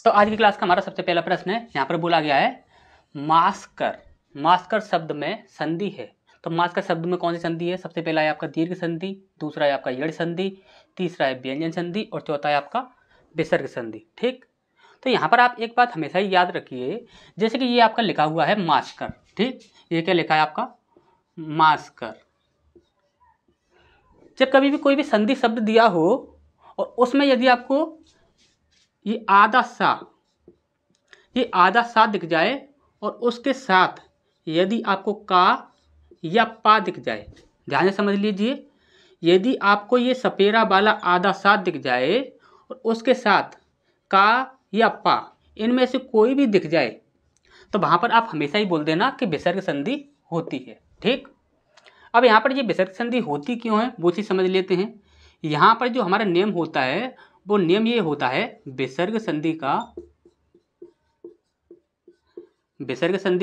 तो आज की क्लास का हमारा सबसे पहला प्रश्न है, यहाँ पर बोला गया है मास्कर। मास्कर शब्द में संधि है, तो मास्कर शब्द में कौन सी संधि है? सबसे पहला है आपका दीर्घ संधि, दूसरा है आपका यड़ संधि, तीसरा है व्यंजन संधि और चौथा है आपका विसर्ग संधि। ठीक, तो यहाँ पर आप एक बात हमेशा ही याद रखिए, जैसे कि ये आपका लिखा हुआ है मास्कर। ठीक, ये क्या लिखा है आपका? मास्कर। जब कभी भी कोई भी संधि शब्द दिया हो और उसमें यदि आपको ये आधा सा दिख जाए और उसके साथ यदि आपको का या पा दिख जाए, ध्यान से समझ लीजिए, यदि आपको ये सपेरा वाला आधा सा दिख जाए और उसके साथ का या पा इनमें से कोई भी दिख जाए, तो वहाँ पर आप हमेशा ही बोल देना कि विसर्ग संधि होती है। ठीक, अब यहाँ पर ये विसर्ग संधि होती क्यों है वो चीज़ समझ लेते हैं। यहाँ पर जो हमारा नियम होता है वो नियम ये होता है, विसर्ग संधि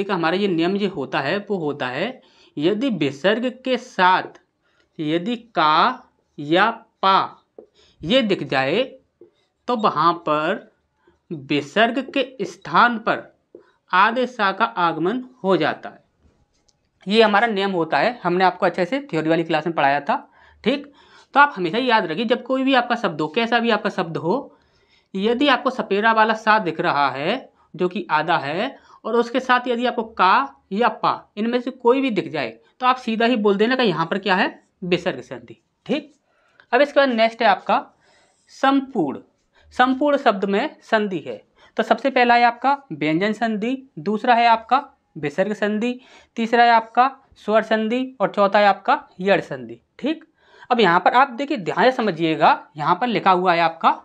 का हमारा ये नियम जो होता है वो होता है, यदि विसर्ग के साथ यदि का या पा ये दिख जाए तो वहाँ पर विसर्ग के स्थान पर आधे सा का आगमन हो जाता है। ये हमारा नियम होता है, हमने आपको अच्छे से थ्योरी वाली क्लास में पढ़ाया था। ठीक, तो आप हमेशा ही याद रखिए, जब कोई भी आपका शब्द हो, कैसा भी आपका शब्द हो, यदि आपको सपेरा वाला सा दिख रहा है जो कि आधा है और उसके साथ यदि आपको का या पा इनमें से कोई भी दिख जाए तो आप सीधा ही बोल देना कि यहाँ पर क्या है? विसर्ग संधि। ठीक, अब इसके बाद नेक्स्ट है आपका संपूर्ण। संपूर्ण शब्द में संधि है, तो सबसे पहला है आपका व्यंजन संधि, दूसरा है आपका विसर्ग संधि, तीसरा है आपका स्वर संधि और चौथा है आपका यड़ संधि। ठीक, अब यहाँ पर आप देखिए, ध्यान से समझिएगा, यहाँ पर लिखा हुआ है आपका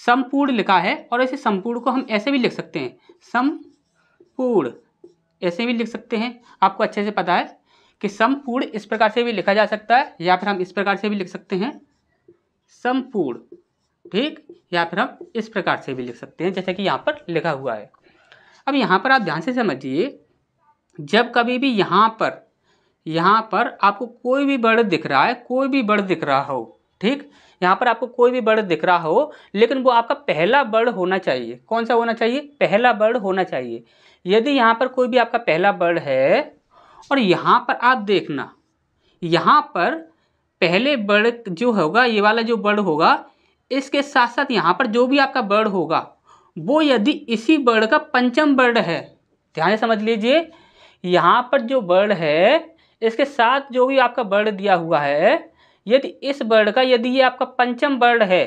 संपूर्ण लिखा है, और ऐसे संपूर्ण को हम ऐसे भी लिख सकते हैं, संपूर्ण ऐसे भी लिख सकते हैं। आपको अच्छे से पता है कि संपूर्ण इस प्रकार से भी लिखा जा सकता है, या फिर हम इस प्रकार से भी लिख सकते हैं संपूर्ण। ठीक, या फिर हम इस प्रकार से भी लिख सकते हैं जैसे कि यहाँ पर लिखा हुआ है। अब यहाँ पर आप ध्यान से समझिए, जब कभी भी यहाँ पर आपको कोई भी वर्ड दिख रहा है, कोई भी वर्ड दिख रहा हो, ठीक, यहाँ पर आपको कोई भी वर्ड दिख रहा हो, लेकिन वो आपका पहला वर्ड होना चाहिए। कौन सा होना चाहिए? पहला वर्ड होना चाहिए। यदि यहाँ पर कोई भी आपका पहला वर्ड है और यहाँ पर आप देखना, यहाँ पर पहले वर्ड जो होगा, ये वाला जो वर्ड होगा, इसके साथ साथ यहाँ पर जो भी आपका वर्ड होगा वो यदि इसी वर्ड का पंचम वर्ड है, ध्यान से समझ लीजिए, यहाँ पर जो वर्ड है इसके साथ जो भी आपका वर्ड दिया हुआ है, यदि इस वर्ड का यदि ये आपका पंचम वर्ड है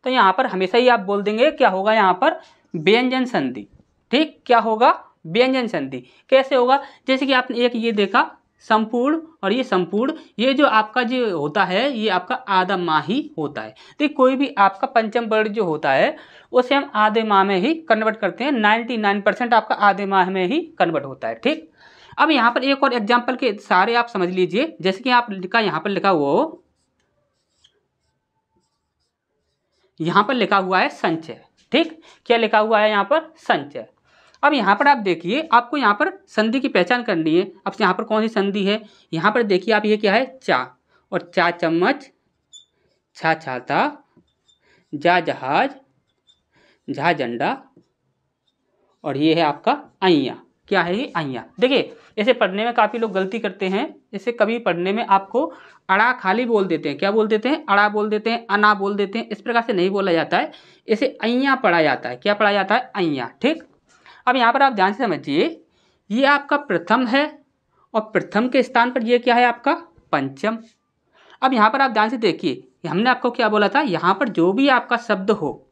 तो यहाँ पर हमेशा ही आप बोल देंगे क्या होगा? यहाँ पर व्यंजन संधि। ठीक, क्या होगा? व्यंजन संधि। कैसे होगा? जैसे कि आपने एक ये देखा संपूर्ण और ये संपूर्ण, ये जो आपका जो होता है ये आपका आधा माह ही होता है। तो कोई भी आपका पंचम वर्ड जो होता है उसे हम आधे माह में ही कन्वर्ट करते हैं। 99% आपका आधे माह में ही कन्वर्ट होता है। ठीक, अब यहाँ पर एक और एग्जाम्पल के सारे आप समझ लीजिए, जैसे कि आप लिखा यहाँ पर लिखा हुआ हो, यहाँ पर लिखा हुआ है संचय। ठीक, क्या लिखा हुआ है यहाँ पर? संचय। अब यहाँ पर आप देखिए, आपको यहाँ पर संधि की पहचान करनी है। अब यहाँ पर कौन सी संधि है? यहाँ पर देखिए आप, ये क्या है? चा, और चा चम्मच, छा छाता, जा जहाज, झा झंडा, और ये है आपका अइया। क्या है ये? अइया। देखिए, इसे पढ़ने में काफ़ी लोग गलती करते हैं। इसे कभी पढ़ने में आपको अड़ा खाली बोल देते हैं। क्या बोल देते हैं? अड़ा बोल देते हैं, अना बोल देते हैं। इस प्रकार से नहीं बोला जाता है, इसे अइया पढ़ा जाता है। क्या पढ़ा जाता है? अइया। ठीक, अब यहाँ पर आप ध्यान से समझिए, ये आपका प्रथम है और प्रथम के स्थान पर ये क्या है? आपका पंचम। अब यहाँ पर आप ध्यान से देखिए, हमने आपको क्या बोला था? यहाँ पर जो भी आपका शब्द हो,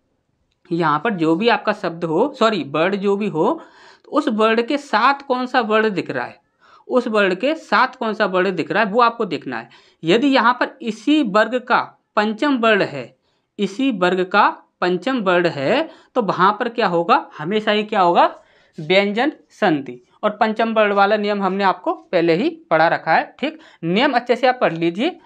यहाँ पर जो भी आपका शब्द हो, सॉरी वर्ड जो भी हो, तो उस वर्ड के साथ कौन सा वर्ड दिख रहा है, उस वर्ड के साथ कौन सा वर्ड दिख रहा है वो आपको देखना है। यदि यहाँ पर इसी वर्ग का पंचम वर्ड है, इसी वर्ग का पंचम वर्ड है, तो वहाँ पर क्या होगा? हमेशा ही क्या होगा? व्यंजन संधि। और पंचम वर्ड वाला नियम हमने आपको पहले ही पढ़ा रखा है। ठीक, नियम अच्छे से आप पढ़ लीजिए।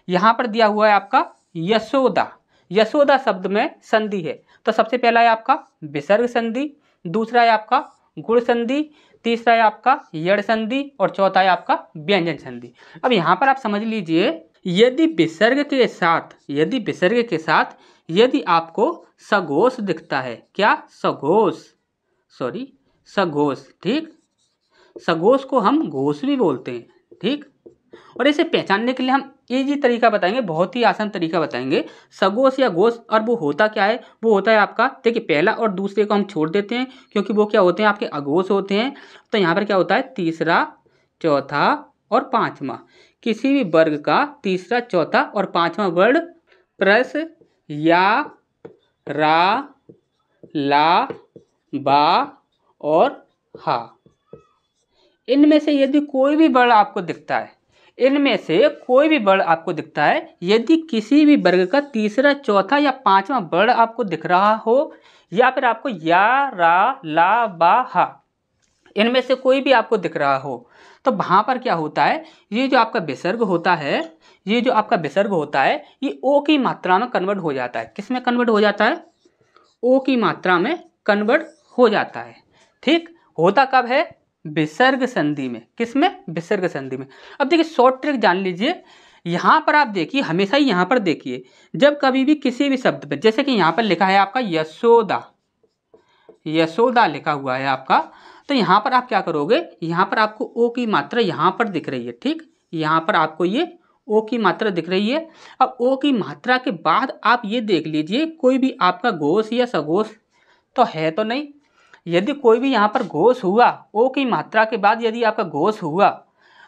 यहाँ पर दिया हुआ है आपका यशोदा। यशोदा शब्द में संधि है, तो सबसे पहला है आपका विसर्ग संधि, दूसरा है आपका गुण संधि, तीसरा है आपका यड़ संधि और चौथा है आपका व्यंजन संधि। अब यहाँ पर आप समझ लीजिए, यदि विसर्ग के साथ यदि आपको सघोष दिखता है, क्या सघोष, सॉरी सघोष, ठीक, सघोष को हम घोष भी बोलते हैं, ठीक। और इसे पहचानने के लिए हम इजी तरीका बताएंगे, बहुत ही आसान तरीका बताएंगे। सघोष या घोष, और वो होता क्या है, वो होता है आपका, देखिए पहला और दूसरे को हम छोड़ देते हैं क्योंकि वो क्या होते हैं, आपके अघोष होते हैं। तो यहाँ पर क्या होता है, तीसरा, चौथा और पांचवा, किसी भी वर्ग का तीसरा, चौथा और पांचवा वर्ण प्रस, या, रा, ला, बा और हा, इनमें से यदि कोई भी वर्ण आपको दिखता है, इनमें से कोई भी वर्ण आपको दिखता है, यदि किसी भी वर्ग का तीसरा, चौथा या पांचवा वर्ण आपको दिख रहा हो, या फिर आपको या, रा, ला, बा, हा, इनमें से कोई भी आपको दिख रहा हो, तो वहां पर क्या होता है, ये जो आपका विसर्ग होता है, ये जो आपका विसर्ग होता है, ये ओ की मात्रा में कन्वर्ट हो जाता है। किस में कन्वर्ट हो जाता है, ओ की मात्रा में कन्वर्ट हो जाता है, ठीक। होता कब है, विसर्ग संधि में। किस में, विसर्ग संधि में। अब देखिए शॉर्ट ट्रिक जान लीजिए, यहाँ पर आप देखिए, हमेशा ही यहाँ पर देखिए, जब कभी भी किसी भी शब्द पे, जैसे कि यहाँ पर लिखा है आपका यशोदा, यशोदा लिखा हुआ है आपका, तो यहाँ पर आप क्या करोगे, यहाँ पर आपको ओ की मात्रा यहाँ पर दिख रही है, ठीक, यहाँ पर आपको ये ओ की मात्रा दिख रही है। अब ओ की मात्रा के बाद आप ये देख लीजिए कोई भी आपका घोष या सघोष तो है तो नहीं। यदि कोई भी यहाँ पर घोष हुआ, ओ की मात्रा के बाद यदि आपका घोष हुआ,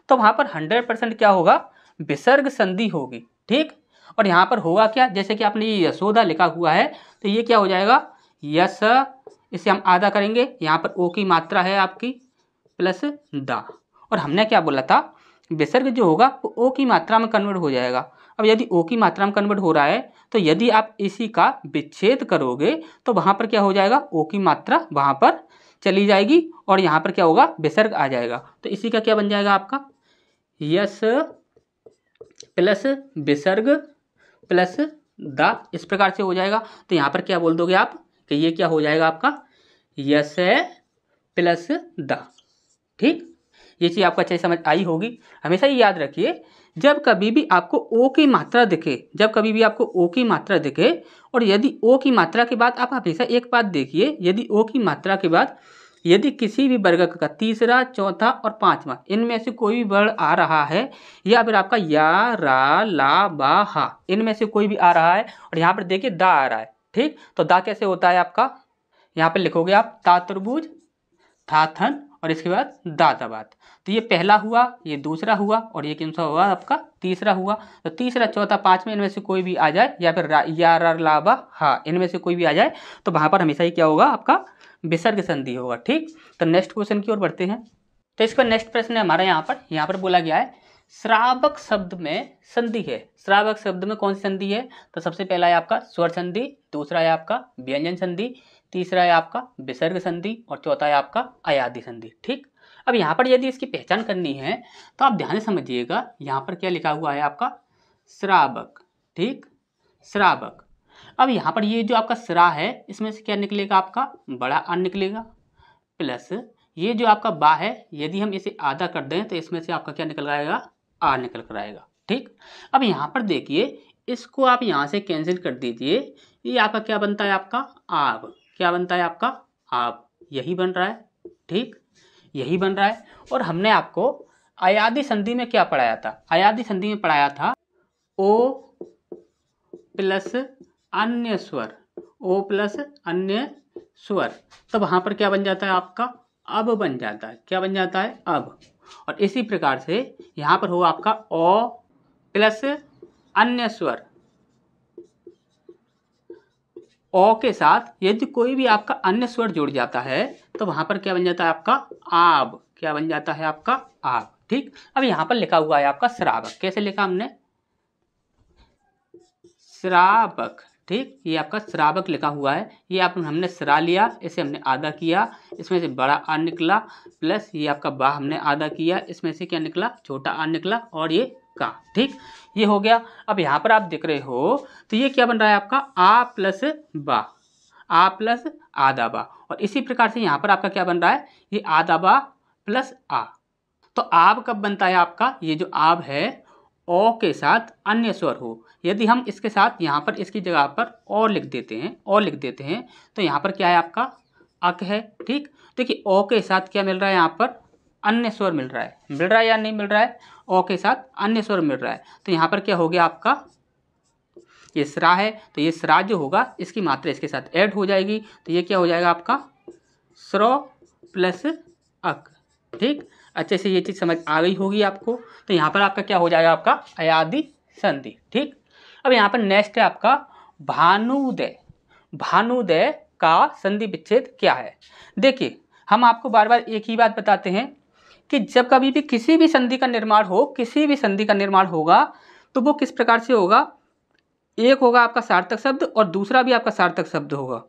तो वहाँ पर 100% क्या होगा, विसर्ग संधि होगी, ठीक। और यहाँ पर होगा क्या, जैसे कि आपने ये यशोदा लिखा हुआ है, तो ये क्या हो जाएगा, यश, इसे हम आधा करेंगे, यहाँ पर ओ की मात्रा है आपकी प्लस दा, और हमने क्या बोला था, विसर्ग जो होगा वो ओ की मात्रा में कन्वर्ट हो जाएगा। अब यदि ओ की मात्रा में कन्वर्ट हो रहा है, तो यदि आप इसी का विच्छेद करोगे तो वहाँ पर क्या हो जाएगा, ओ की मात्रा वहाँ पर चली जाएगी और यहाँ पर क्या होगा, विसर्ग आ जाएगा। तो इसी का क्या बन जाएगा आपका, यस प्लस विसर्ग प्लस दा, इस प्रकार से हो जाएगा। तो यहाँ पर क्या बोल दोगे आप कि ये क्या हो जाएगा आपका, यस प्लस दा, ठीक। ये चीज़ आपको अच्छे से समझ आई होगी। हमेशा ये याद रखिए, जब कभी भी आपको ओ की मात्रा दिखे, जब कभी भी आपको ओ की मात्रा दिखे, और यदि ओ की मात्रा के बाद आप हमेशा एक बात देखिए, यदि ओ की मात्रा के बाद यदि किसी भी वर्ग का तीसरा, चौथा और पांचवा, इनमें से कोई भी वर्ण आ रहा है, या फिर आपका या, रा, ला, बा, हा, इनमें से कोई भी आ रहा है, और यहाँ पर देखिए दा आ रहा है, ठीक। तो दा कैसे होता है आपका, यहाँ पर लिखोगे आप ता त्रिभुज, था थन, और इसके बाद दादाबाद। तो ये पहला हुआ, ये दूसरा हुआ, और ये कौन सा हुआ आपका, तीसरा हुआ। तो तीसरा, चौथा, पांचवा, इनमें से कोई भी आ जाए, या फिर या, रा, ला, बा, हा, इनमें से कोई भी आ जाए, तो वहां पर हमेशा ही क्या होगा, आपका विसर्ग संधि होगा, ठीक। तो नेक्स्ट क्वेश्चन की ओर बढ़ते हैं। तो इसका नेक्स्ट प्रश्न है हमारा, यहाँ पर बोला गया है श्रावक शब्द में संधि है। श्रावक शब्द में कौन सी संधि है, तो सबसे पहला है आपका स्वर संधि, दूसरा है आपका व्यंजन संधि, तीसरा है आपका विसर्ग संधि, और चौथा है आपका अयादि संधि, ठीक। अब यहाँ पर यदि इसकी पहचान करनी है तो आप ध्यान से समझिएगा, यहाँ पर क्या लिखा हुआ है आपका, श्रावक, ठीक, श्रावक। अब यहाँ पर ये जो आपका श्रा है, इसमें से क्या निकलेगा, आपका बड़ा आ निकलेगा, प्लस ये जो आपका बा है, यदि हम इसे आधा कर दें तो इसमें से आपका क्या निकल आएगा, आ निकल कर आएगा, ठीक। अब यहाँ पर देखिए, इसको आप यहाँ से कैंसिल कर दीजिए, ये आपका क्या बनता है, आपका आब, क्या बनता है आपका आब, यही बन रहा है, ठीक, यही बन रहा है। और हमने आपको अयादि संधि में क्या पढ़ाया था, अयादि संधि में पढ़ाया था ओ प्लस अन्य स्वर, ओ प्लस अन्य स्वर, तो वहां पर क्या बन जाता है आपका, अब बन जाता है, क्या बन जाता है, अब। और इसी प्रकार से यहाँ पर हो आपका ओ प्लस अन्य स्वर, ओ के साथ यदि कोई भी आपका अन्य स्वर जुड़ जाता है तो वहां पर क्या बन जाता है आपका आब, क्या बन जाता है आपका आब, ठीक। अब यहाँ पर लिखा हुआ है आपका श्रावक, कैसे लिखा हमने, श्रावक, ठीक, ये आपका श्रावक लिखा हुआ है। ये आप हमने श्रा लिया, इसे हमने आधा किया, इसमें से बड़ा आ निकला, प्लस ये आपका बा हमने आधा किया, इसमें से क्या निकला, छोटा आ निकला, और ये का, ठीक, ये हो गया। अब यहाँ पर आप देख रहे हो तो ये क्या बन रहा है आपका आ प्लस बा, आ प्लस आधा बा, और इसी प्रकार से यहाँ पर आपका क्या बन रहा है, ये आधा बा प्लस आ। तो आब कब बनता है आपका, ये जो आब है ओ के साथ अन्य स्वर हो। यदि हम इसके साथ यहाँ पर इसकी जगह पर और लिख देते हैं तो यहाँ पर क्या है आपका अक है। ठीक, देखिए ओ के साथ क्या मिल रहा है, यहाँ पर अन्य स्वर मिल रहा है या नहीं मिल रहा है, ओ के साथ अन्य स्वर मिल रहा है। तो यहाँ पर क्या हो गया आपका, ये स्रा है तो ये स्रा जो होगा इसकी मात्रा इसके साथ ऐड हो जाएगी, तो ये क्या हो जाएगा आपका स्रो प्लस अक। ठीक, अच्छे से ये चीज़ समझ आ गई होगी आपको। तो यहाँ पर आपका क्या हो जाएगा, आपका अयादि संधि। ठीक, अब यहाँ पर नेक्स्ट है आपका भानुदय। भानुदय का संधि विच्छेद क्या है। देखिए हम आपको बार बार एक ही बात बताते हैं कि जब कभी भी किसी भी संधि का निर्माण हो, किसी भी संधि का निर्माण होगा तो वो किस प्रकार से होगा, एक होगा आपका सार्थक शब्द और दूसरा भी आपका सार्थक शब्द होगा।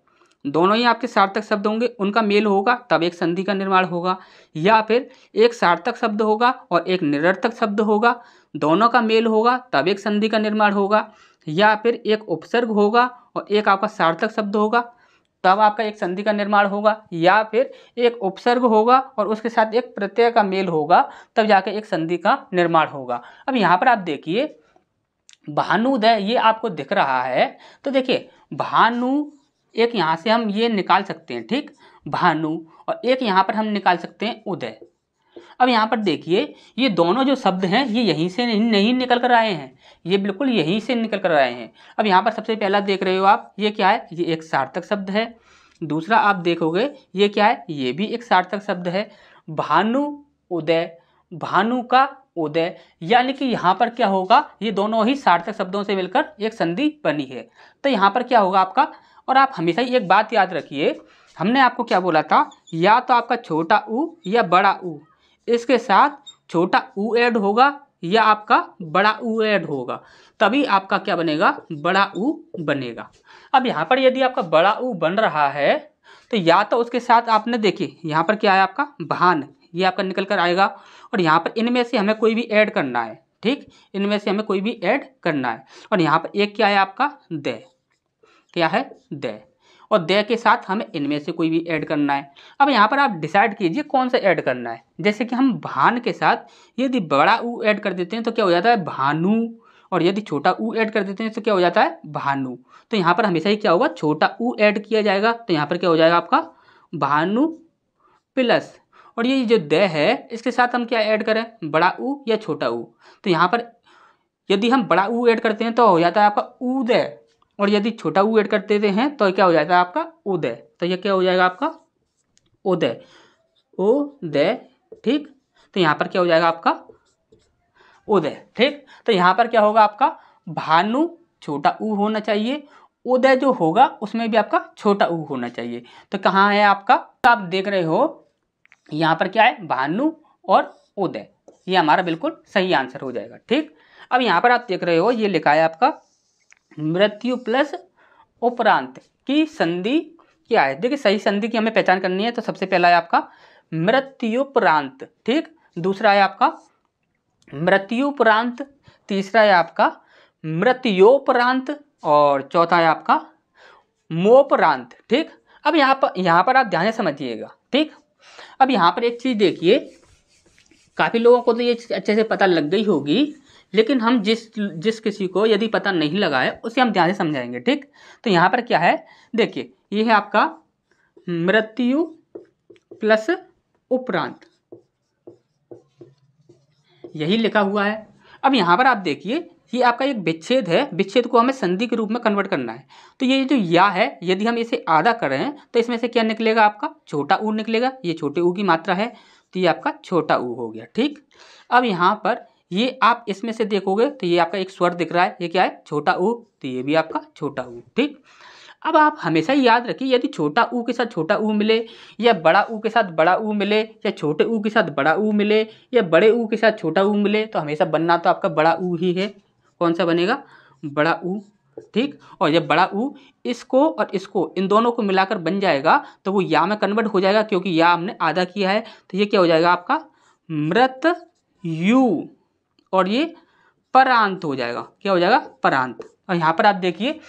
दोनों ही आपके सार्थक शब्द होंगे, उनका मेल होगा तब एक संधि का निर्माण होगा, या फिर एक सार्थक शब्द होगा और एक निरर्थक शब्द होगा, दोनों का मेल होगा तब एक संधि का निर्माण होगा, या फिर एक उपसर्ग होगा और एक आपका सार्थक शब्द होगा तब आपका एक संधि का निर्माण होगा, या फिर एक उपसर्ग होगा और उसके साथ एक प्रत्यय का मेल होगा तब जाकर एक संधि का निर्माण होगा। अब यहाँ पर आप देखिए भानुदय ये आपको दिख रहा है, तो देखिए भानु एक यहाँ से हम ये निकाल सकते हैं, ठीक, भानु, और एक यहाँ पर हम निकाल सकते हैं उदय। अब यहाँ पर देखिए ये दोनों जो शब्द हैं ये यहीं से नहीं निकल कर आए हैं, ये बिल्कुल यहीं से निकल कर आए हैं। अब यहाँ पर सबसे पहला देख रहे हो आप, ये क्या है, ये एक सार्थक शब्द है। दूसरा आप देखोगे ये क्या है, ये भी एक सार्थक शब्द है। भानु उदय, भानु का उदय, यानी कि यहाँ पर क्या होगा, ये दोनों ही सार्थक शब्दों से मिलकर एक संधि बनी है। तो यहाँ पर क्या होगा आपका, और आप हमेशा ही एक बात याद रखिए, हमने आपको क्या बोला था, या तो आपका छोटा ऊ या बड़ा ऊ, इसके साथ छोटा ऊ ऐड होगा या आपका बड़ा ऊ ऐड होगा, तभी आपका क्या बनेगा, बड़ा ऊ बनेगा। अब यहाँ पर यदि आपका बड़ा ऊ बन रहा है तो या तो उसके साथ आपने देखिए यहाँ पर क्या है आपका भान, ये आपका निकल कर आएगा, और यहाँ पर इनमें से हमें कोई भी ऐड करना है, ठीक, इनमें से हमें कोई भी ऐड करना है। और यहाँ पर एक क्या है आपका दय, क्या है दय, और दय के साथ हमें इनमें से कोई भी ऐड करना है। अब यहाँ पर आप डिसाइड कीजिए कौन सा ऐड करना है। जैसे कि हम भान के साथ यदि बड़ा ऊ ऐड कर देते हैं तो क्या हो जाता है भानु, और यदि छोटा ऊ ऐड कर देते हैं तो क्या हो जाता है भानु। तो यहाँ पर हमेशा ही क्या होगा, छोटा ऊ ऐड किया जाएगा, तो यहाँ पर क्या हो जाएगा आपका भानु प्लस, और ये जो दय है इसके साथ हम क्या ऐड करें, बड़ा ऊ या छोटा ऊ। तो यहाँ पर यदि हम बड़ा ऊ ऐड करते हैं तो हो जाता है आपका उदय, और यदि छोटा ऊ ऐड कर देते हैं तो क्या हो जाता है आपका उदय। तो ये क्या हो जाएगा आपका उदय, उदय, ठीक। तो यहाँ पर क्या हो जाएगा आपका उदय, ठीक। तो यहाँ पर क्या होगा आपका भानु छोटा ऊ होना चाहिए, उदय जो होगा उसमें भी आपका छोटा ऊ होना चाहिए। तो कहाँ है आपका, तो आप देख रहे हो यहाँ पर क्या है भानु और उदय, ये हमारा बिल्कुल सही आंसर हो जाएगा, ठीक। अब यहाँ पर आप देख रहे हो ये लिखा है आपका मृत्यु प्लस उपरांत की संधि क्या है। देखिए सही संधि की हमें पहचान करनी है, तो सबसे पहला है आपका मृत्युपरांत, ठीक, दूसरा है आपका मृत्युपरांत, तीसरा है आपका मृत्योपरांत, और चौथा है आपका मोपरांत, ठीक। अब यहाँ पर आप ध्यान से समझिएगा, ठीक। अब यहाँ पर एक चीज देखिए, काफी लोगों को तो ये चीज अच्छे से पता लग गई होगी, लेकिन हम जिस किसी को यदि पता नहीं लगा है उसे हम ध्यान से समझाएंगे, ठीक। तो यहाँ पर क्या है, देखिए ये है आपका मृत्यु प्लस उपरांत, यही लिखा हुआ है। अब यहाँ पर आप देखिए ये आपका एक विच्छेद है, विच्छेद को हमें संधि के रूप में कन्वर्ट करना है। तो ये जो या है यदि हम इसे आधा करें तो इसमें से क्या निकलेगा, आपका छोटा ऊ निकलेगा, ये छोटे ऊ की मात्रा है तो ये आपका छोटा ऊ हो गया, ठीक। अब यहाँ पर ये आप इसमें से देखोगे तो ये आपका एक स्वर दिख रहा है, ये क्या है छोटा ऊ, तो ये भी आपका छोटा ऊ, ठीक। अब आप हमेशा ही याद रखिए यदि छोटा ऊ के साथ छोटा ऊ मिले, या बड़ा ऊ के साथ बड़ा ऊ मिले, या छोटे ऊ के साथ बड़ा ऊ मिले, या बड़े ऊ के साथ छोटा ऊ मिले, तो हमेशा बनना तो आपका बड़ा ऊ ही है। कौन सा बनेगा, बड़ा ऊ, ठीक। और जब बड़ा ऊ इसको और इसको इन दोनों को मिलाकर बन जाएगा तो वो या में कन्वर्ट हो जाएगा, क्योंकि या हमने आधा किया है, तो ये क्या हो जाएगा आपका मृत यू, और ये परांत हो जाएगा, क्या हो जाएगा परांत। और यहाँ पर आप देखिए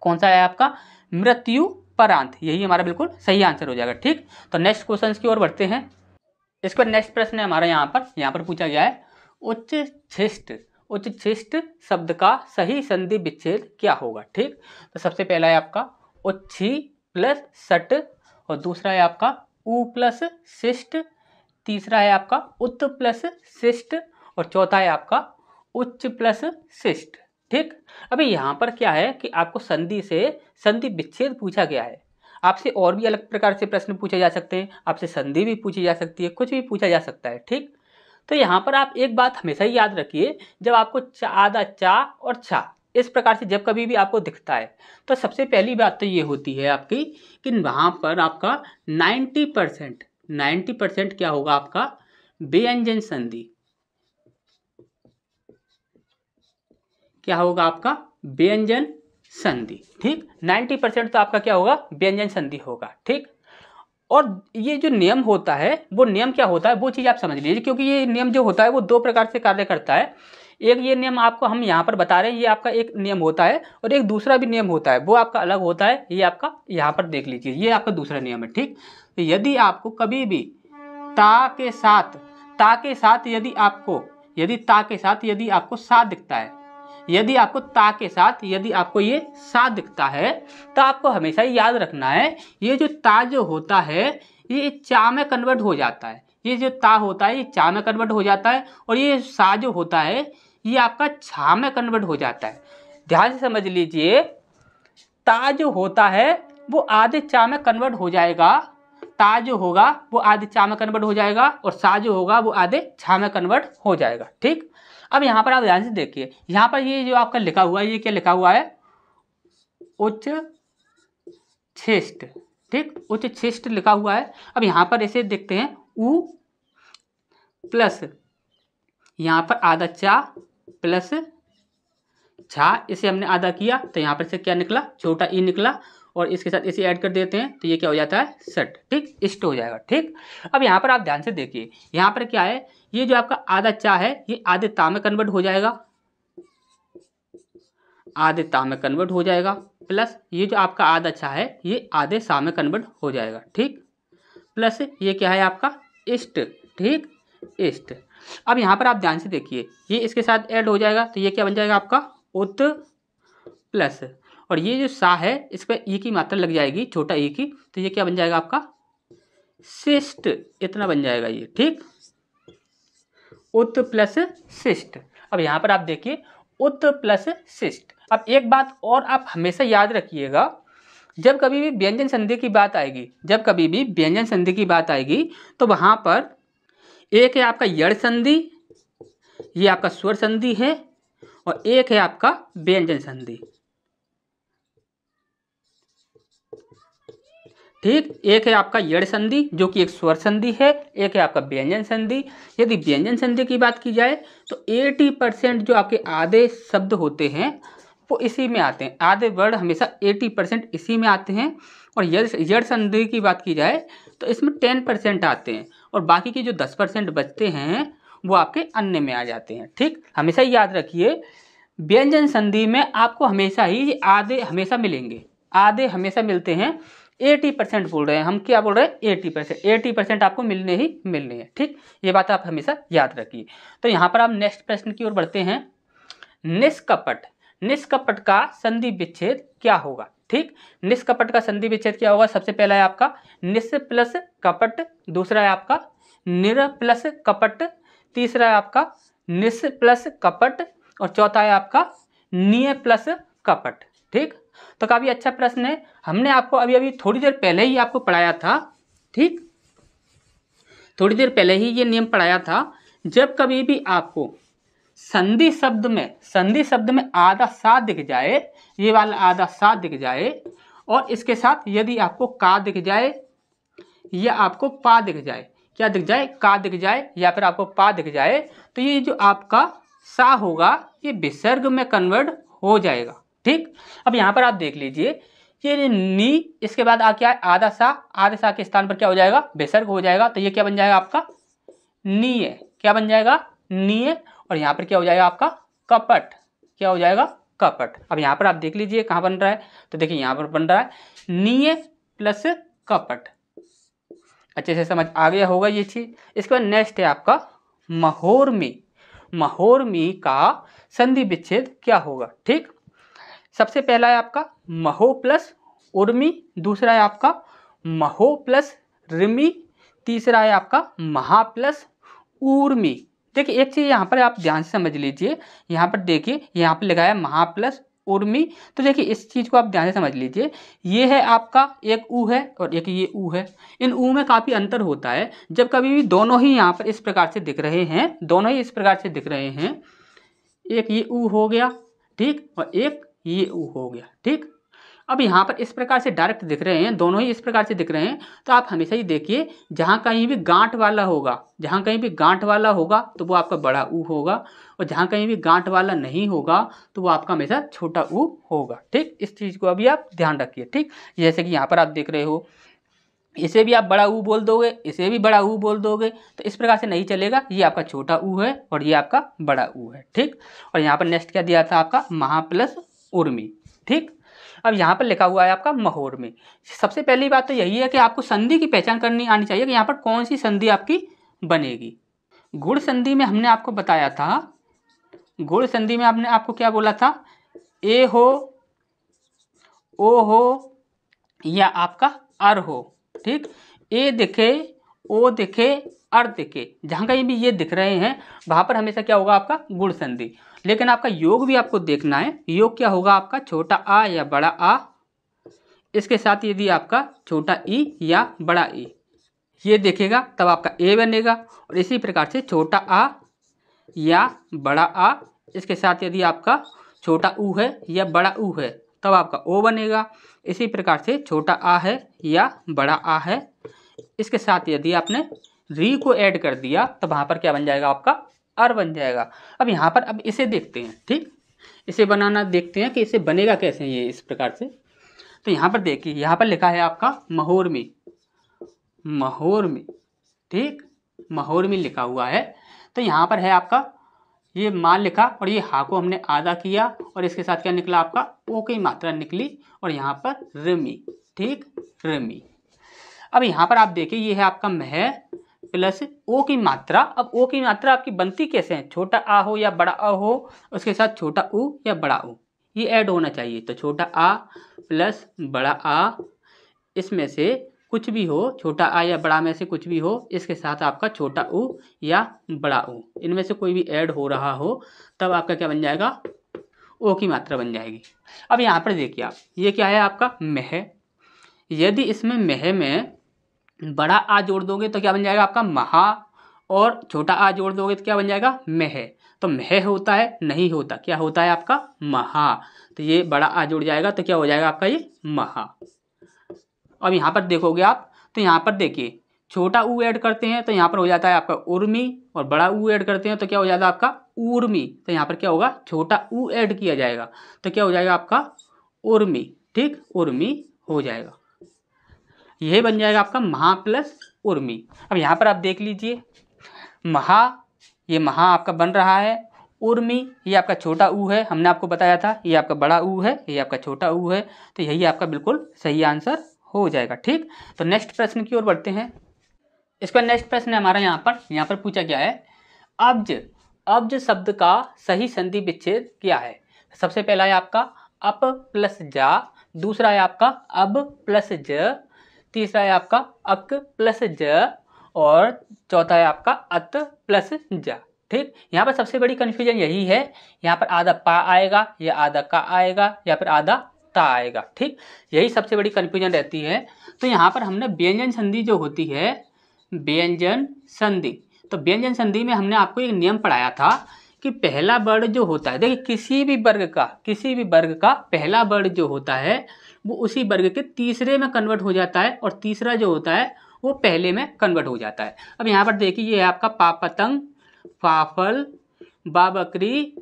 कौन सा है आपका मृत्यु परांत, यही हमारा बिल्कुल सही आंसर हो जाएगा, ठीक। तो नेक्स्ट क्वेश्चन की ओर बढ़ते हैं। इसके बाद नेक्स्ट प्रश्न है हमारा यहाँ पर पूछा गया है उच्च छिष्ट उच्छिष्ट शब्द का सही संधि विच्छेद क्या होगा। ठीक, तो सबसे पहला है आपका उच्छी प्लस सट, और दूसरा है आपका उ प्लस शिष्ट, तीसरा है आपका उत्त प्लस शिष्ट, और चौथा है आपका उच्च प्लस शिष्ट। ठीक, अभी यहाँ पर क्या है कि आपको संधि से संधि विच्छेद पूछा गया है। आपसे और भी अलग प्रकार से प्रश्न पूछे जा सकते हैं, आपसे संधि भी पूछी जा सकती है, कुछ भी पूछा जा सकता है। ठीक, तो यहाँ पर आप एक बात हमेशा ही याद रखिए, जब आपको आधा चा और छा इस प्रकार से जब कभी भी आपको दिखता है, तो सबसे पहली बात तो ये होती है आपकी कि वहाँ पर आपका 90% क्या होगा आपका व्यंजन संधि, क्या होगा आपका व्यंजन संधि। ठीक, 90% तो आपका क्या होगा व्यंजन संधि होगा। ठीक, और ये जो नियम होता है वो नियम क्या होता है वो चीज़ आप समझ लीजिए, क्योंकि ये नियम जो होता है वो दो प्रकार से कार्य करता है। एक ये नियम आपको हम यहाँ पर बता रहे हैं, ये आपका एक नियम होता है, और एक दूसरा भी नियम होता है वो आपका अलग होता है, ये आपका यहाँ पर देख लीजिए, ये आपका दूसरा नियम है। ठीक, तो यदि आपको कभी भी ता के साथ यदि आपको सा दिखता है, यदि आपको ता के साथ यदि आपको ये सा दिखता है, तो आपको हमेशा ही याद रखना है ये जो ता जो होता है ये चा में कन्वर्ट हो जाता है, ये जो ता होता है ये चा में कन्वर्ट हो जाता है, और ये सा जो होता है ये आपका छा में कन्वर्ट हो जाता है। ध्यान से समझ लीजिए, ता जो होता है वो आधे चा में कन्वर्ट हो जाएगा, ता जो होगा वो आधे चा में कन्वर्ट हो जाएगा, और सा जो होगा वो आधे छा में कन्वर्ट हो जाएगा। ठीक, अब यहाँ पर आप ध्यान से देखिए, यहाँ पर ये जो आपका लिखा हुआ है ये क्या लिखा हुआ है उच्च छिष्ट। ठीक, उच्च छिष्ट लिखा हुआ है। अब यहाँ पर इसे देखते हैं उ प्लस यहाँ पर आधा चा प्लस छा, इसे हमने आधा किया तो यहाँ पर से क्या निकला छोटा ई निकला, और इसके साथ इसे ऐड कर देते हैं तो ये क्या हो जाता है सट। ठीक, इष्ट हो जाएगा। ठीक, अब यहाँ पर आप ध्यान से देखिए, यहाँ पर क्या है ये जो आपका आधा चा है ये आधे ता में कन्वर्ट हो जाएगा, आधे ता में कन्वर्ट हो जाएगा, प्लस ये जो आपका आधा चा है ये आधे सा में कन्वर्ट हो जाएगा। ठीक, प्लस ये क्या है आपका इष्ट। ठीक, इष्ट। अब यहाँ पर आप ध्यान से देखिए, ये इसके साथ ऐड हो जाएगा तो ये क्या बन जाएगा आपका उत प्लस, और ये जो सा है इस पर ई की मात्रा लग जाएगी छोटा ई की, तो ये क्या बन जाएगा आपका शिष्ट, इतना बन जाएगा ये। ठीक, उत प्लस शिष्ट। अब यहाँ पर आप देखिए उत प्लस शिष्ट। अब एक बात और आप हमेशा याद रखिएगा, जब कभी भी व्यंजन संधि की बात आएगी, तो वहाँ पर एक है आपका यड़ संधि, ये आपका स्वर संधि है, और एक है आपका व्यंजन संधि। ठीक, एक है आपका यड़ संधि जो कि एक स्वर संधि है, एक है आपका व्यंजन संधि। यदि व्यंजन संधि की बात की जाए तो 80% जो आपके आधे शब्द होते हैं वो इसी में आते हैं, आधे वर्ड हमेशा 80% इसी में आते हैं, और यड़ संधि की बात की जाए तो इसमें 10% आते हैं, और बाकी के जो 10% बचते हैं वो आपके अन्य में आ जाते हैं। ठीक, हमेशा याद रखिए व्यंजन संधि में आपको हमेशा ही आधे हमेशा मिलेंगे, आधे हमेशा मिलते हैं। 80% बोल रहे हैं हम, क्या बोल रहे हैं 80% आपको मिलने ही मिलने हैं। ठीक, ये बात आप हमेशा याद रखिए। तो यहाँ पर आप नेक्स्ट प्रश्न की ओर बढ़ते हैं। निष्कपट का संधि विच्छेद क्या होगा। ठीक, निष्कपट का संधि विच्छेद क्या होगा, सबसे पहला है आपका निस प्लस कपट, दूसरा है आपका निर प्लस कपट, तीसरा है आपका निस प्लस कपट, और चौथा है आपका निय प्लस कपट। ठीक, तो काफ़ी अच्छा प्रश्न है, हमने आपको अभी थोड़ी देर पहले ही आपको पढ़ाया था। ठीक, थोड़ी देर पहले ही ये नियम पढ़ाया था, जब कभी भी आपको संधि शब्द में आधा सा दिख जाए, ये वाला आधा सा दिख जाए, और इसके साथ यदि आपको का दिख जाए या आपको पा दिख जाए, क्या दिख जाए का दिख जाए या फिर आपको पा दिख जाए, तो ये जो आपका सा होगा ये विसर्ग में कन्वर्ट हो जाएगा। ठीक, अब यहाँ पर आप देख लीजिए ये नी, इसके बाद क्या है आधा सा, आधे सा के स्थान पर क्या हो जाएगा विसर्ग हो जाएगा, तो ये क्या बन जाएगा आपका नीय, क्या बन जाएगा नीय, और यहाँ पर क्या हो जाएगा आपका कपट, क्या हो जाएगा कपट। अब यहाँ पर आप देख लीजिए कहाँ बन रहा है, तो देखिए यहाँ पर बन रहा है नीय प्लस कपट। अच्छे से समझ आ गया होगा ये चीज। इसके बाद नेक्स्ट है आपका महोर में। महोर्मी का संधि विच्छेद क्या होगा। ठीक, सबसे पहला है आपका महो प्लस उर्मी, दूसरा है आपका महो प्लस रिमी, तीसरा है आपका महा प्लस ऊर्मी। देखिए एक चीज़ यहाँ पर आप ध्यान से समझ लीजिए, यहाँ पर देखिए यहाँ पर लिखा है महा प्लस उर्मी, तो देखिए इस चीज़ को आप ध्यान से समझ लीजिए, ये है आपका एक ऊ है और एक ये ऊ है। इन ऊ में काफ़ी अंतर होता है, जब कभी भी दोनों ही यहाँ पर इस प्रकार से दिख रहे हैं, दोनों ही इस प्रकार से दिख रहे हैं, एक ये ऊ हो गया, ठीक, और एक ये ऊ हो गया। ठीक, अब यहाँ पर इस प्रकार से डायरेक्ट दिख रहे हैं, दोनों ही इस प्रकार से दिख रहे हैं, तो आप हमेशा ही देखिए जहाँ कहीं भी गांठ वाला होगा, जहाँ कहीं भी गांठ वाला होगा तो वो आपका बड़ा ऊ होगा, और जहाँ कहीं भी गांठ वाला नहीं होगा तो वो आपका हमेशा छोटा ऊ होगा। ठीक, इस चीज़ को अभी आप ध्यान रखिए। ठीक, जैसे कि यहाँ पर आप देख रहे हो, इसे भी आप बड़ा ऊ बोल दोगे, इसे भी बड़ा ऊ बोल दोगे, तो इस प्रकार से नहीं चलेगा, ये आपका छोटा ऊ है और ये आपका बड़ा ऊ है। ठीक, और यहाँ पर नेक्स्ट क्या दिया था आपका महा प्लस उर्मी। ठीक, अब यहाँ पर लिखा हुआ है आपका महोर्मी। सबसे पहली बात तो यही है कि आपको संधि की पहचान करनी आनी चाहिए कि यहाँ पर कौन सी संधि आपकी बनेगी। गुण संधि में हमने आपको बताया था, गुण संधि में आपने आपको क्या बोला था, ए हो, ओ हो या आपका अर हो। ठीक, ए दिखे, ओ दिखे, अर दिखे, जहाँ कहीं भी ये दिख रहे हैं वहाँ पर हमेशा क्या होगा आपका गुण संधि। लेकिन आपका योग भी आपको देखना है, योग क्या होगा आपका छोटा आ या बड़ा आ, इसके साथ यदि आपका छोटा ई या बड़ा ई ये देखेगा तब आपका ए बनेगा, और इसी प्रकार से छोटा आ या बड़ा आ, इसके साथ यदि आपका छोटा ऊ है या बड़ा ऊ है तब आपका ओ बनेगा। इसी प्रकार से छोटा आ है या बड़ा आ है, इसके साथ यदि आपने री को ऐड कर दिया तो वहाँ पर क्या बन जाएगा आपका अर बन जाएगा। अब यहाँ पर अब इसे देखते हैं। ठीक, इसे बनाना देखते हैं कि इसे बनेगा कैसे ये इस प्रकार से। तो यहाँ पर देखिए, यहाँ पर लिखा है आपका महोर्मी, महोर्मी। ठीक, महोर्मी लिखा हुआ है, तो यहाँ पर है आपका ये मान लिखा और ये हा को हमने आधा किया और इसके साथ क्या निकला आपका ओ की मात्रा निकली और यहाँ पर रिमी। ठीक, रिमी। अब यहाँ पर आप देखिए ये है आपका मह प्लस ओ की मात्रा। अब ओ की मात्रा आपकी बनती कैसे है, छोटा आ हो या बड़ा आ हो, उसके साथ छोटा ऊ या बड़ा ऊ ये ऐड होना चाहिए। तो छोटा आ प्लस बड़ा आ, इसमें से कुछ भी हो, छोटा आ या बड़ा में से कुछ भी हो, इसके साथ आपका छोटा ऊ या बड़ा ऊ, इनमें से कोई भी ऐड हो रहा हो तब आपका क्या बन जाएगा, ओ की मात्रा बन जाएगी। अब यहाँ पर देखिए आप, ये क्या है आपका मह, यदि इसमें मह में बड़ा आ जोड़ दोगे तो क्या बन जाएगा आपका महा, और छोटा आ जोड़ दोगे तो क्या बन जाएगा मह। तो मह होता है, नहीं होता, क्या होता है आपका महा। तो ये बड़ा आ जुड़ जाएगा तो क्या हो जाएगा आपका ये महा। अब यहाँ पर देखोगे आप तो यहाँ पर देखिए छोटा ऊ ऐड करते हैं तो यहाँ पर हो जाता है आपका उर्मी, और बड़ा ऊ ऐड करते हैं तो क्या हो जाता है आपका ऊर्मी। तो यहाँ पर क्या होगा, छोटा ऊ ऐड किया जाएगा तो क्या हो जाएगा आपका उर्मी। ठीक, उर्मी हो जाएगा, यही बन जाएगा आपका महा प्लस उर्मी। अब यहाँ पर आप देख लीजिए महा, ये महा आपका बन रहा है, उर्मी ये आपका छोटा ऊ है, हमने आपको बताया था ये आपका बड़ा ऊ है, ये आपका छोटा ऊ है, तो यही आपका बिल्कुल सही आंसर हो जाएगा। ठीक, तो नेक्स्ट प्रश्न की ओर बढ़ते हैं। इसका नेक्स्ट प्रश्न है हमारा यहाँ पर पूछा गया है अब्ज, अब्ज शब्द का सही संधि विच्छेद क्या है। सबसे पहला है आपका अप प्लस जा, दूसरा है आपका अब प्लस ज, तीसरा है आपका अक प्लस ज, और चौथा है आपका अत प्लस जा। ठीक, यहाँ पर सबसे बड़ी कन्फ्यूजन यही है, यहाँ पर आधा पा आएगा या आधा का आएगा या फिर आधा ता आएगा। ठीक, यही सबसे बड़ी कन्फ्यूजन रहती है। तो यहाँ पर हमने व्यंजन संधि जो होती है, व्यंजन संधि, तो व्यंजन संधि में हमने आपको एक नियम पढ़ाया था कि पहला वर्ण जो होता है, देखिए किसी भी वर्ग का पहला वर्ण जो होता है वो उसी वर्ग के तीसरे में कन्वर्ट हो जाता है, और तीसरा जो होता है वो पहले में कन्वर्ट हो जाता है। अब यहाँ पर देखिए ये है आपका पा पतंग, फाफल, बा बकरी,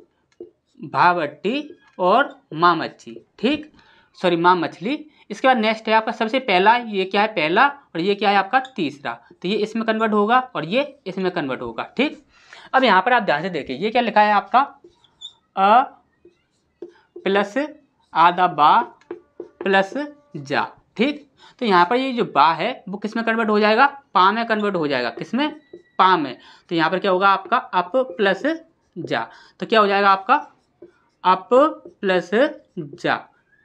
भा भट्टी और माँ मच्छी। ठीक, सॉरी माँ मछली। इसके बाद नेक्स्ट है आपका सबसे पहला, ये क्या है पहला, और ये क्या है आपका तीसरा, तो ये इसमें कन्वर्ट होगा और ये इसमें कन्वर्ट होगा। ठीक, अब यहाँ पर आप ध्यान से देखिए ये क्या लिखा है आपका अ प्लस आधा बा प्लस जा। ठीक, तो यहाँ पर ये जो बा है वो किस में कन्वर्ट हो जाएगा, पा में कन्वर्ट हो जाएगा। किस में, पा में। तो यहाँ पर क्या होगा आपका अप प्लस जा। तो क्या हो जाएगा आपका अप प्लस जा,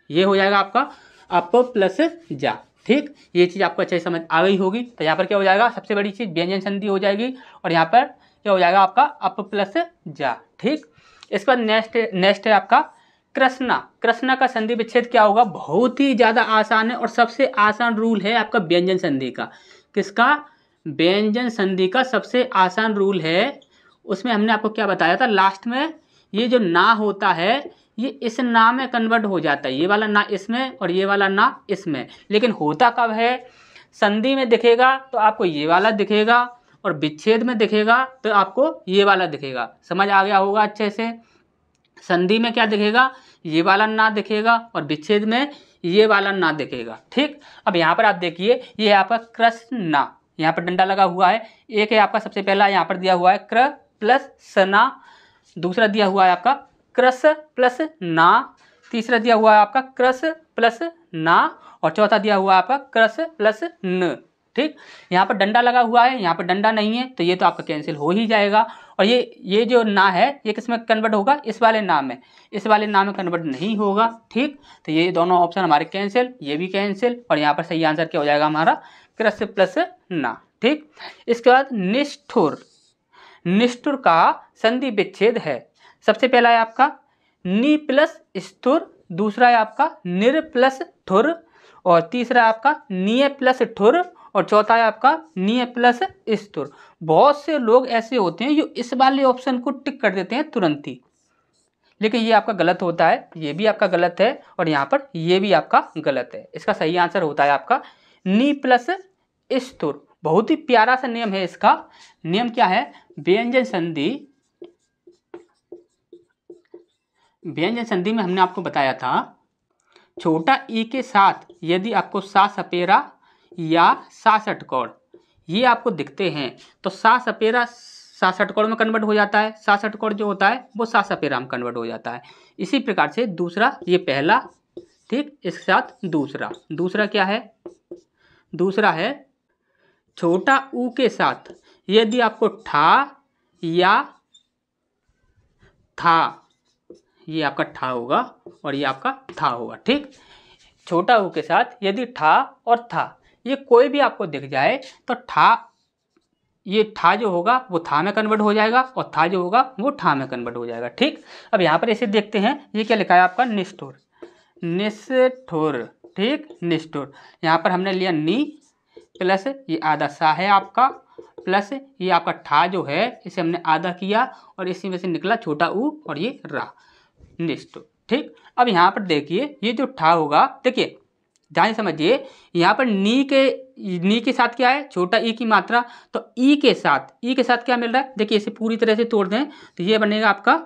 ये हो जाएगा आपका अप प्लस जा। ठीक, ये चीज़ आपको अच्छे से समझ आ गई होगी। तो यहाँ पर क्या हो जाएगा, सबसे बड़ी चीज़ व्यंजन संधि हो जाएगी और यहाँ पर क्या हो जाएगा आपका अप प्लस जा। ठीक, इसके बाद नेक्स्ट है आपका कृष्णा। कृष्णा का संधि विच्छेद क्या होगा, बहुत ही ज़्यादा आसान है और सबसे आसान रूल है आपका व्यंजन संधि का। किसका, व्यंजन संधि का सबसे आसान रूल है। उसमें हमने आपको क्या बताया था लास्ट में, ये जो ना होता है ये इस ना में कन्वर्ट हो जाता है, ये वाला ना इसमें और ये वाला ना इसमें। लेकिन होता कब है, संधि में दिखेगा तो आपको ये वाला दिखेगा और विच्छेद में दिखेगा तो आपको ये वाला दिखेगा। समझ आ गया होगा अच्छे से। संधि में क्या दिखेगा, ये वाला ना दिखेगा और विच्छेद में ये वाला ना दिखेगा। ठीक, अब यहाँ पर आप देखिए ये आपका कृष्णा, यहाँ पर डंडा लगा हुआ है। एक है आपका सबसे पहला यहाँ पर दिया हुआ है क्र प्लस सना, दूसरा दिया हुआ है आपका क्रस प्लस ना, तीसरा दिया हुआ है आपका क्रस प्लस ना और चौथा दिया हुआ है आपका क्रस प्लस न। ठीक, यहाँ पर डंडा लगा हुआ है, यहाँ पर डंडा नहीं है तो ये तो आपका कैंसिल हो ही जाएगा। और ये जो ना है ये किस में कन्वर्ट होगा, इस वाले ना में, इस वाले ना में कन्वर्ट नहीं होगा। ठीक, तो ये दोनों ऑप्शन हमारे कैंसिल, ये भी कैंसिल और यहाँ पर सही आंसर क्या हो जाएगा हमारा क्रस प्लस ना। ठीक, इसके बाद निष्ठुर। निष्ठुर का संधि विच्छेद है, सबसे पहला है आपका नि प्लस स्थुर, दूसरा है आपका निर प्लस ठुर और तीसरा है आपका निय प्लस ठुर और चौथा है आपका निय प्लस स्थुर। बहुत से लोग ऐसे होते हैं जो इस वाले ऑप्शन को टिक कर देते हैं तुरंत ही, लेकिन ये आपका गलत होता है, ये भी आपका गलत है और यहाँ पर ये भी आपका गलत है। इसका सही आंसर होता है आपका नि प्लस स्थुर। बहुत ही प्यारा सा नियम है इसका। नियम क्या है, व्यंजन संधि, व्यंजन संधि में हमने आपको बताया था छोटा ई के साथ यदि आपको सा सपेरा या सा षटकोण ये आपको दिखते हैं तो सा सपेरा सा षटकोण में कन्वर्ट हो जाता है, सा षटकोण जो होता है वो सा सपेरा में कन्वर्ट हो जाता है। इसी प्रकार से दूसरा, ये पहला, ठीक, इसके साथ दूसरा, दूसरा क्या है, दूसरा है छोटा ऊ के साथ यदि आपको ठा या था, ये आपका ठा होगा और ये आपका था होगा। ठीक, छोटा ऊ के साथ यदि ठा और था ये कोई भी आपको दिख जाए तो ठा, ये ठा जो होगा वो था में कन्वर्ट हो जाएगा और था जो होगा वो ठा में कन्वर्ट हो जाएगा। ठीक, अब यहाँ पर इसे देखते हैं, ये क्या लिखा है आपका निष्ठुर, निष्ठुर। ठीक, निष्ठुर, यहाँ पर हमने लिया नी प्लस ये आधा सा है आपका प्लस ये आपका ठा जो है इसे हमने आधा किया और इसी में से निकला छोटा ऊ और ये रा, निष्ठुर। ठीक, अब यहाँ पर देखिए ये जो ठा होगा, देखिए ध्यान समझिए, यहाँ पर नी के साथ क्या है, छोटा ई की मात्रा, तो ई के साथ क्या मिल रहा है, देखिए इसे पूरी तरह से तोड़ दें तो ये बनेगा आपका,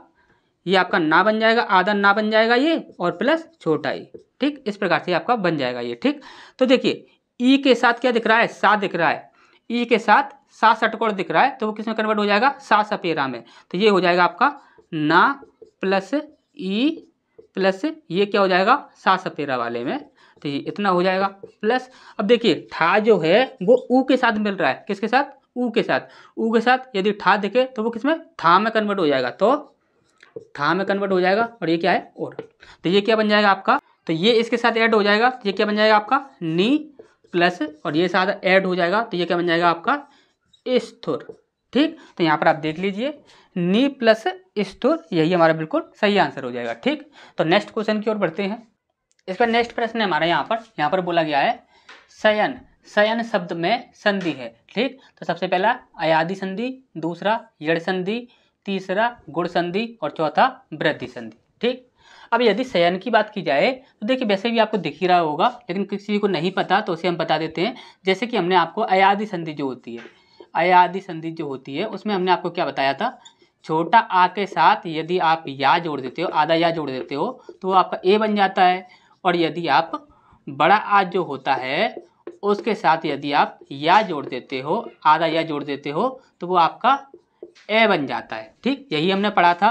ये आपका ना बन जाएगा, आधा ना बन जाएगा ये और प्लस छोटा ई। ठीक, इस प्रकार से आपका बन जाएगा ये। ठीक, तो देखिए ई के साथ क्या दिख रहा है, सा दिख रहा है, ई के साथ सा षटकोण दिख रहा है तो वो किस में कन्वर्ट हो जाएगा, सा सपेरा में। तो ये हो जाएगा आपका ना प्लस ई प्लस ये क्या हो जाएगा सा सपेरा वाले में, तो ये इतना हो जाएगा प्लस। अब देखिए ठा जो है वो ऊ के साथ मिल रहा है, किसके साथ, ऊ के साथ, ऊ के साथ यदि ठा दिखे तो वो किसमें, था में कन्वर्ट हो जाएगा, तो था में कन्वर्ट हो जाएगा और ये क्या है और, तो ये क्या बन जाएगा आपका, तो ये इसके साथ ऐड हो जाएगा, ये क्या बन जाएगा आपका नी प्लस और ये साथ ऐड हो जाएगा तो ये क्या बन जाएगा आपका स्थुर। ठीक, तो यहाँ पर आप देख लीजिए नी प्लस स्थुर, यही हमारा बिल्कुल सही आंसर हो जाएगा। ठीक, तो नेक्स्ट क्वेश्चन की ओर बढ़ते हैं। इसका नेक्स्ट प्रश्न है हमारा यहाँ पर बोला गया है शयन, शयन शब्द में संधि है। ठीक, तो सबसे पहला अयादि संधि, दूसरा यड़ संधि, तीसरा गुण संधि और चौथा वृद्धि संधि। ठीक, अब यदि शयन की बात की जाए तो देखिए वैसे भी आपको दिख ही रहा होगा, लेकिन किसी को नहीं पता तो उसे हम बता देते हैं। जैसे कि हमने आपको अयादि संधि जो होती है, अयादि संधि जो होती है उसमें हमने आपको क्या बताया था, छोटा आ के साथ यदि आप या जोड़ देते हो, आधा या जोड़ देते हो तो वो आपका ए बन जाता है, और यदि आप बड़ा आ जो होता है उसके साथ यदि आप या जोड़ देते हो, आधा या जोड़ देते हो तो वो आपका ए बन जाता है। ठीक, यही हमने पढ़ा था।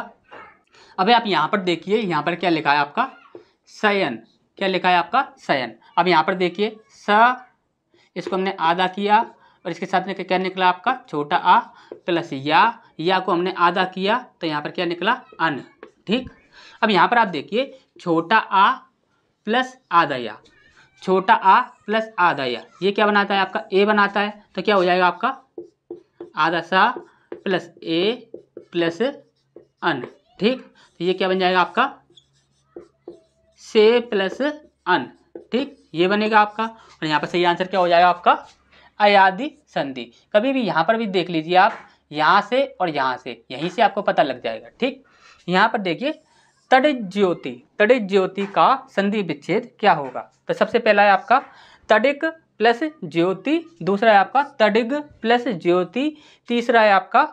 अब आप यहाँ पर देखिए, यहाँ पर क्या लिखा है आपका शयन, क्या लिखा है आपका शयन। अब यहाँ पर देखिए स, इसको हमने आधा किया और इसके साथ में क्या निकला आपका छोटा आ प्लस या को हमने आधा किया तो यहाँ पर क्या निकला अन। ठीक, अब यहाँ पर आप देखिए छोटा आ प्लस आधा या, छोटा आ प्लस आधा या, ये क्या बनाता है आपका ए बनाता है। तो क्या हो जाएगा आपका आधा सा प्लस ए प्लस अन। ठीक, तो ये क्या बन जाएगा आपका से प्लस अन। ठीक, ये बनेगा आपका। और यहाँ पर सही आंसर क्या हो जाएगा आपका अयादि संधि। कभी भी यहाँ पर भी देख लीजिए आप, यहाँ से और यहाँ से, यहीं से आपको पता लग जाएगा। ठीक, यहाँ पर देखिए तड़ित ज्योति, तड़ित ज्योति का संधि विच्छेद क्या होगा। तो सबसे पहला है आपका तड़िक प्लस ज्योति, दूसरा है आपका तड़िग प्लस ज्योति, तीसरा है आपका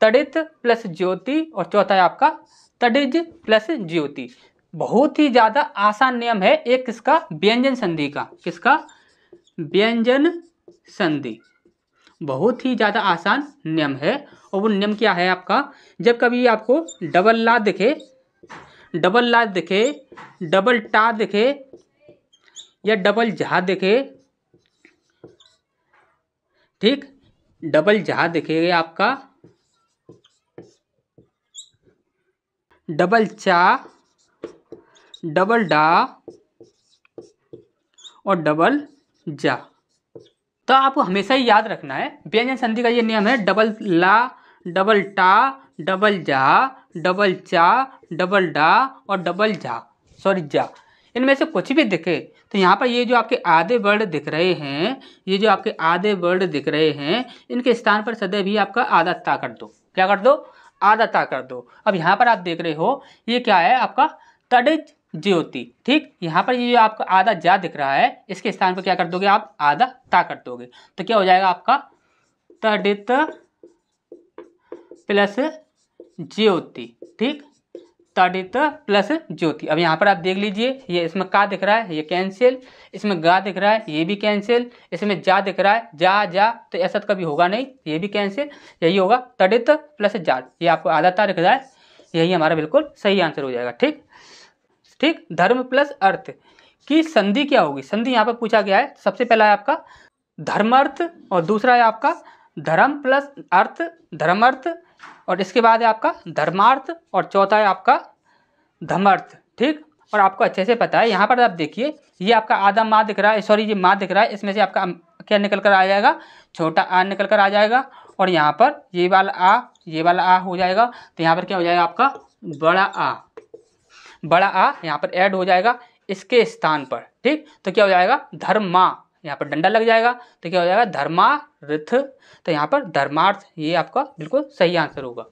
तड़ित प्लस ज्योति और चौथा है आपका तड़िज प्लस ज्योति। बहुत ही ज़्यादा आसान नियम है एक किसका व्यंजन संधि का, किसका व्यंजन संधि, बहुत ही ज़्यादा आसान नियम है। और वो नियम क्या है आपका, जब कभी आपको डबल ला दिखे, डबल ला दिखे, डबल टा दिखे या डबल जहा दिखे, ठीक, डबल जहा दिखेगा आपका, डबल चा, डबल डा और डबल जा। तो आपको हमेशा ही याद रखना है व्यंजन संधि का ये नियम है, डबल ला, डबल टा, डबल जा, डबल चा, डबल डा और डबल जा। इनमें से कुछ भी दिखे तो यहाँ पर ये जो आपके आधे वर्ड दिख रहे हैं, ये जो आपके आधे वर्ड दिख रहे हैं, इनके स्थान पर सदैव ही आपका आधा ता कर दो। क्या कर दो, आधा ता कर दो। अब यहाँ पर आप देख रहे हो ये क्या है आपका तड़ित ज्योति। ठीक, यहाँ पर ये जो आपका आधा जा दिख रहा है, इसके स्थान पर क्या कर दोगे आप आधा ता कर दोगे। तो क्या हो जाएगा आपका तड़ित प्लस ज्योति। ठीक, तड़ित प्लस ज्योति। अब यहाँ पर आप देख लीजिए ये इसमें का दिख रहा है, ये कैंसिल, इसमें गा दिख रहा है, ये भी कैंसिल, इसमें जा दिख रहा है, जा तो ऐसा तो कभी होगा नहीं, ये भी कैंसिल, यही होगा तड़ित प्लस जा। ये आपको आधा ता दिख रहा है, यही हमारा बिल्कुल सही आंसर हो जाएगा। ठीक, ठीक, धर्म प्लस अर्थ की संधि क्या होगी, संधि यहाँ पर पूछा गया है। सबसे पहला है आपका धर्मार्थ और दूसरा है आपका धर्म प्लस अर्थ, धर्मार्थ, और इसके बाद है आपका धर्मार्थ और चौथा है आपका धर्मार्थ। ठीक, और आपको अच्छे से पता है, यहाँ पर आप देखिए ये आपका आधा माँ दिख रहा है, सॉरी ये माँ दिख रहा है, इसमें से आपका क्या निकल कर आ जाएगा, छोटा आ निकल कर आ जाएगा, और यहाँ पर ये वाला आ हो जाएगा। तो यहाँ पर क्या हो जाएगा आपका बड़ा आ यहाँ पर ऐड हो जाएगा इसके स्थान पर। ठीक, तो क्या हो जाएगा धर्मा, यहाँ पर डंडा लग जाएगा तो क्या हो जाएगा धर्मार्थ। तो यहाँ पर धर्मार्थ, ये आपका बिल्कुल सही आंसर होगा।